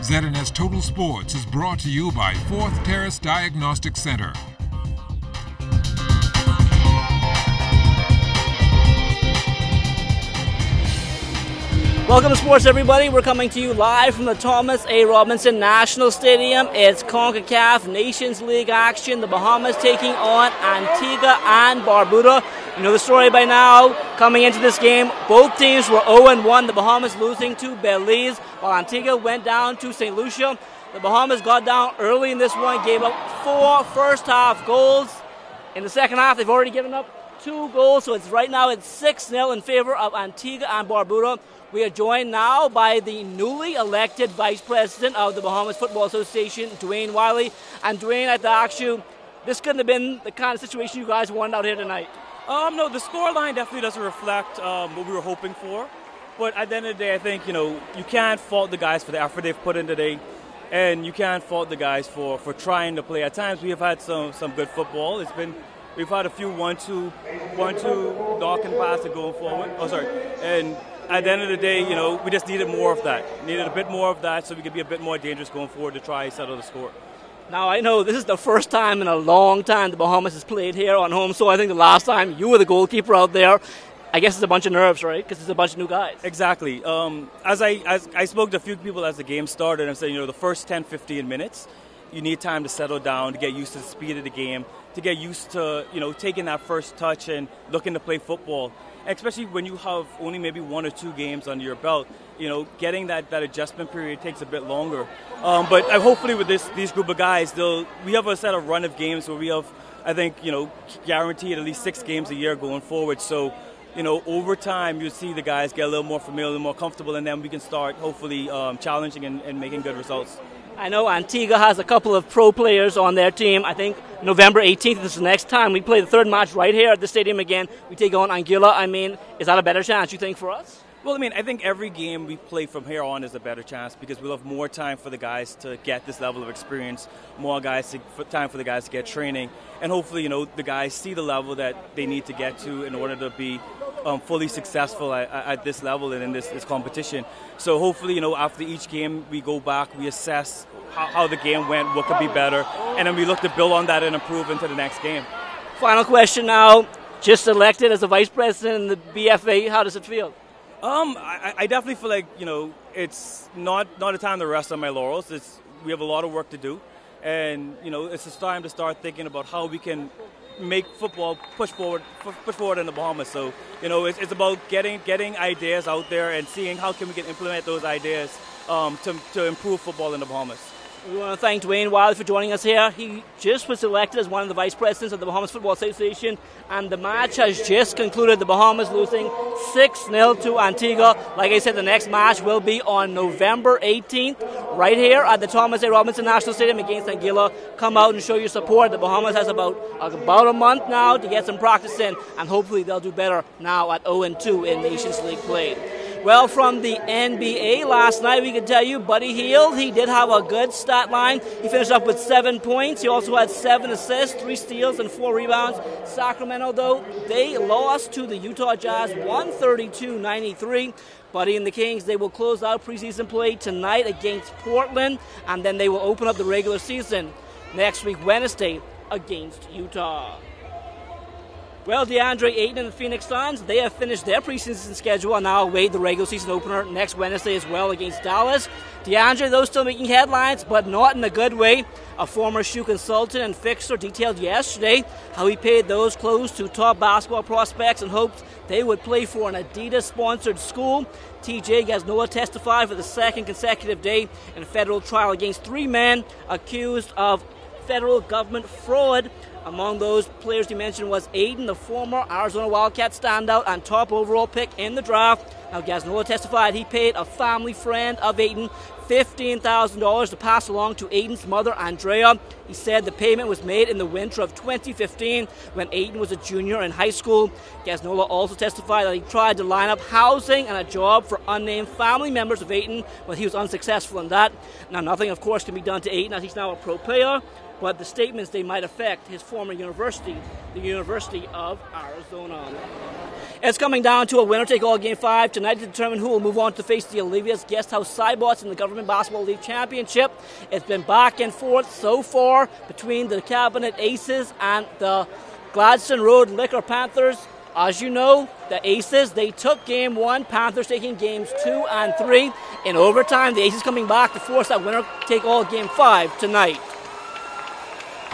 ZNS Total Sports is brought to you by 4th Terrace Diagnostic Center. Welcome to sports, everybody. We're coming to you live from the Thomas A. Robinson National Stadium. It's CONCACAF Nations League action. The Bahamas taking on Antigua and Barbuda. You know the story by now. Coming into this game, both teams were 0-1. The Bahamas losing to Belize, while Antigua went down to St. Lucia. The Bahamas got down early in this one, gave up 4 first-half goals. In the second half, they've already given up 2 goals, so right now it's 6-0 in favor of Antigua and Barbuda. We are joined now by the newly elected Vice President of the Bahamas Football Association, Dwayne Wiley. And Dwayne, I have to ask you, this couldn't have been the kind of situation you guys wanted out here tonight. No, the scoreline definitely doesn't reflect what we were hoping for. But at the end of the day, I think, you can't fault the guys for the effort they've put in today. And you can't fault the guys for trying to play. At times we have had some good football. We've had a few 1-2 knock and pass and going forward. And at the end of the day, we just needed more of that. Needed a bit more of that so we could be a bit more dangerous going forward to try and settle the score. Now, I know this is the first time in a long time the Bahamas has played here on home, so I think the last time you were the goalkeeper out there, I guess it's a bunch of nerves, right? Because it's a bunch of new guys. Exactly. As I spoke to a few people as the game started, and said, the first 10-15 minutes, you need time to settle down, to get used to the speed of the game, to get used to, taking that first touch and looking to play football. Especially when you have only maybe 1 or 2 games under your belt, getting that adjustment period takes a bit longer. But hopefully with these group of guys, we have a set of run of games where we have, I think, guaranteed at least 6 games a year going forward. So, over time, you'll see the guys get a little more familiar, a little more comfortable, and then we can start hopefully challenging and making good results. I know Antigua has a couple of pro players on their team. I think November 18th is the next time we play the third match right here at the stadium again. We take on Anguilla. Is that a better chance, you think, for us? Well, I think every game we play from here on is a better chance because we'll have more time for the guys to get this level of experience, time for the guys to get training, and hopefully, the guys see the level that they need to get to in order to be fully successful at this level and in this competition. So hopefully, after each game, we go back, we assess how the game went, what could be better, and then we look to build on that and improve into the next game. Final question now. Just elected as the Vice President in the BFA, how does it feel? I definitely feel like, it's not a time to rest on my laurels. We have a lot of work to do. And, it's just time to start thinking about how we can make football push forward in the Bahamas. So, it's about getting ideas out there and seeing how can we implement those ideas to improve football in the Bahamas. We want to thank Dwayne Wiley for joining us here. He just was elected as one of the vice presidents of the Bahamas Football Association, and the match has just concluded. The Bahamas losing 6-0 to Antigua. Like I said, the next match will be on November 18th, right here at the Thomas A. Robinson National Stadium against Anguilla. Come out and show your support. The Bahamas has about a month now to get some practice in, and hopefully they'll do better now at 0-2 in Nations League play. Well, from the NBA last night, we can tell you Buddy Hield, he did have a good stat line. He finished up with 7 points. He also had 7 assists, 3 steals, and 4 rebounds. Sacramento, though, they lost to the Utah Jazz 132-93. Buddy and the Kings, they will close out preseason play tonight against Portland, and then they will open up the regular season next week, Wednesday, against Utah. Well, DeAndre Ayton and the Phoenix Suns, they have finished their preseason schedule and now await the regular season opener next Wednesday as well against Dallas. DeAndre, though, still making headlines, but not in a good way. A former shoe consultant and fixer detailed yesterday how he paid those clothes to top basketball prospects and hoped they would play for an Adidas-sponsored school. TJ Gaznola testified for the second consecutive day in a federal trial against 3 men accused of federal government fraud. Among those players he mentioned was Ayton, the former Arizona Wildcat standout and top overall pick in the draft. Now, Gaznola testified he paid a family friend of Ayton $15,000 to pass along to Ayton's mother, Andrea. He said the payment was made in the winter of 2015 when Ayton was a junior in high school. Gaznola also testified that he tried to line up housing and a job for unnamed family members of Ayton, but he was unsuccessful in that. Now, nothing, of course, can be done to Ayton as he's now a pro player, but the statements, they might affect his former university, the University of Arizona. It's coming down to a winner-take-all Game 5 tonight to determine who will move on to face the Olivia's Guesthouse Cybots in the Government Basketball League Championship. It's been back and forth so far between the Cabinet Aces and the Gladstone Road Liquor Panthers. As you know, the Aces, they took Game 1, Panthers taking Games 2 and 3. In overtime, the Aces coming back to force that winner-take-all Game 5 tonight.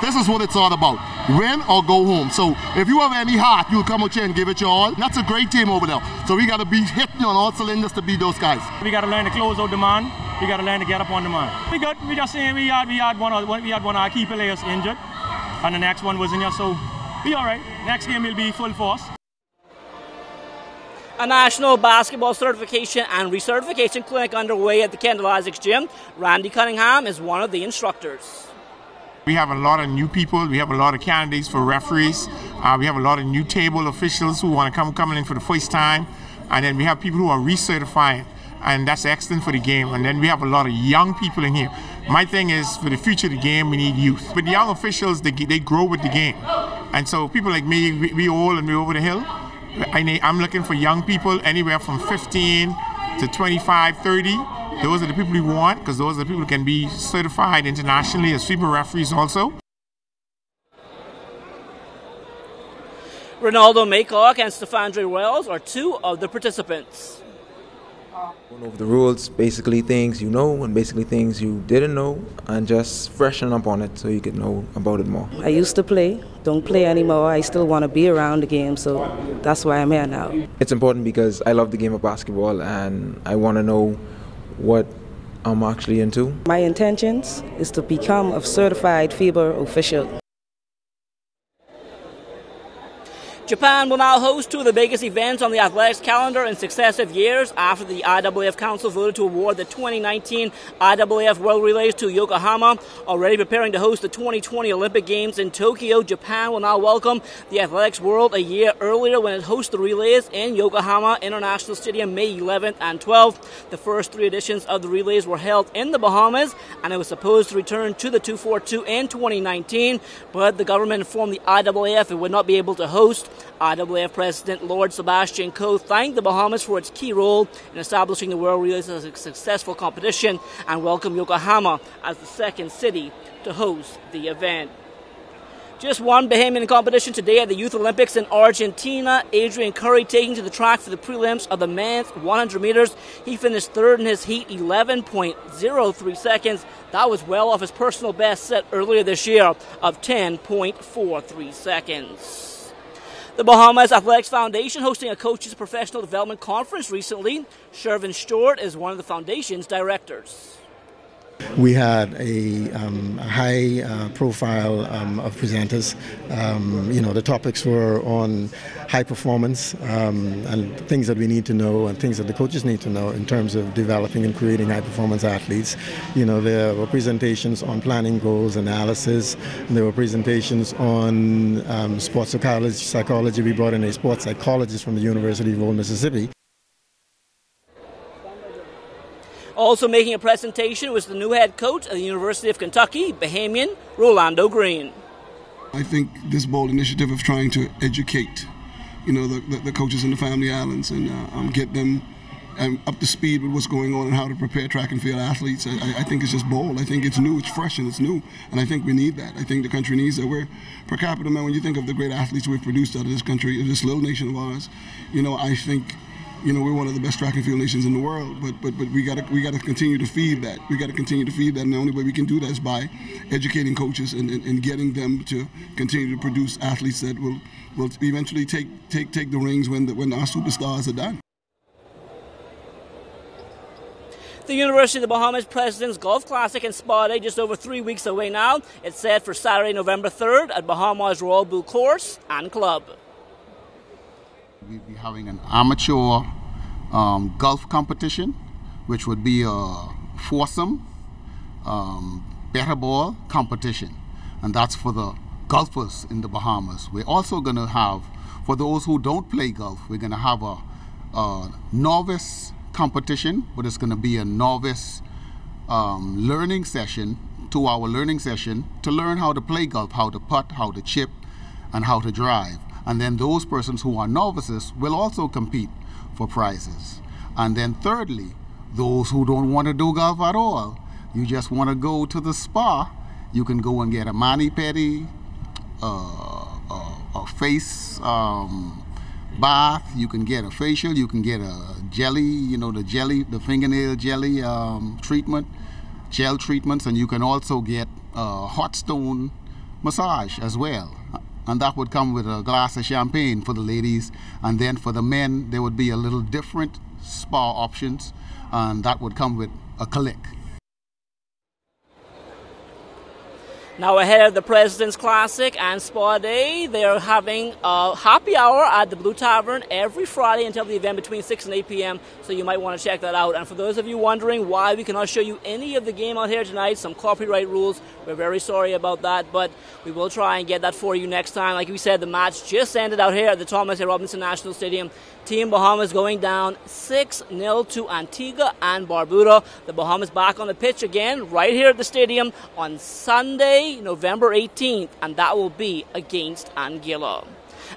This is what it's all about. Win or go home. So if you have any heart, you'll come out here and give it your all. That's a great team over there. So we got to be hitting on all cylinders to beat those guys. We got to learn to close out the man. We got to learn to get up on the man. We good. We just saying we had one of our key players injured, and the next one was injured. So we all right. Next game will be full force. A national basketball certification and recertification clinic underway at the Kendall Isaacs Gym. Randy Cunningham is one of the instructors. We have a lot of new people. We have a lot of candidates for referees. We have a lot of new table officials who want to coming in for the first time. And then we have people who are recertifying. And that's excellent for the game. And then we have a lot of young people in here. My thing is, for the future of the game, we need youth. But the young officials, they grow with the game. And so people like me, we old and we're over the hill. I'm looking for young people anywhere from 15 to 25, 30. Those are the people we want, because those are the people who can be certified internationally as FIBA referees also. Ronaldo Maycock and Stephandre Wells are two of the participants. Going over the rules, basically things you know and basically things you didn't know, and just freshen up on it so you could know about it more. I used to play, don't play anymore. I still want to be around the game, so that's why I'm here now. It's important because I love the game of basketball and I want to know what I'm actually into. My intentions is to become a certified FIBA official. Japan will now host two of the biggest events on the athletics calendar in successive years after the IAAF Council voted to award the 2019 IAAF World Relays to Yokohama. Already preparing to host the 2020 Olympic Games in Tokyo, Japan will now welcome the athletics world a year earlier when it hosts the relays in Yokohama International Stadium May 11th and 12th. The first three editions of the relays were held in the Bahamas, and it was supposed to return to the 242 in 2019, but the government informed the IAAF it would not be able to host. IAAF President Lord Sebastian Coe thanked the Bahamas for its key role in establishing the World Relays as a successful competition and welcomed Yokohama as the second city to host the event. Just one Bahamian competition today at the Youth Olympics in Argentina. Adrian Curry taking to the track for the prelims of the men's 100 meters. He finished third in his heat, 11.03 seconds. That was well off his personal best set earlier this year of 10.43 seconds. The Bahamas Athletics Foundation hosting a coaches professional development conference recently. Shervin Stewart is one of the foundation's directors. We had a high profile of presenters. The topics were on high performance and things that we need to know and things that the coaches need to know in terms of developing and creating high performance athletes. There were presentations on planning goals, analysis. There were presentations on sports psychology. We brought in a sports psychologist from the University of Old Mississippi. Also making a presentation was the new head coach at the University of Kentucky, Bahamian Rolando Green. I think this bold initiative of trying to educate, the coaches in the Family Islands and get them up to speed with what's going on and how to prepare track and field athletes, I think it's just bold. I think it's new, it's fresh, and it's new. And I think we need that. I think the country needs that. We're, per capita, man, when you think of the great athletes we've produced out of this country, this little nation of ours, I think we're one of the best track and field nations in the world, but we got to continue to feed that. We got to continue to feed that, and the only way we can do that is by educating coaches and getting them to continue to produce athletes that will eventually take the rings when our superstars are done. The University of the Bahamas President's Golf Classic in Spa Day just over 3 weeks away now. It's set for Saturday, November 3rd at Bahamas Royal Bull Course and Club. We'll be having an amateur golf competition, which would be a foursome better ball competition, and that's for the golfers in the Bahamas. We're also going to have, for those who don't play golf, we're going to have a novice competition, but it's going to be a novice learning session, 2-hour learning session to learn how to play golf, how to putt, how to chip, and how to drive. And then those persons who are novices will also compete for prizes. And then thirdly, those who don't want to do golf at all, you just want to go to the spa, you can go and get a mani-pedi, a face bath, you can get a facial, you can get a jelly, the fingernail jelly treatment, gel treatments, and you can also get a hot stone massage as well. And that would come with a glass of champagne for the ladies. And then for the men, there would be a little different spa options, and that would come with a click. Now ahead of the President's Classic and Spa Day, they are having a happy hour at the Blue Tavern every Friday until the event between 6 and 8 p.m. So you might want to check that out. And for those of you wondering why we cannot show you any of the game out here tonight, some copyright rules, we're very sorry about that. But we will try and get that for you next time. Like we said, the match just ended out here at the Thomas A. Robinson National Stadium. Team Bahamas going down 6-0 to Antigua and Barbuda. The Bahamas back on the pitch again right here at the stadium on Sunday, November 18th, and that will be against Anguilla.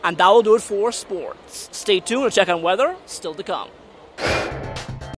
And that will do it for sports. Stay tuned to check on weather, still to come.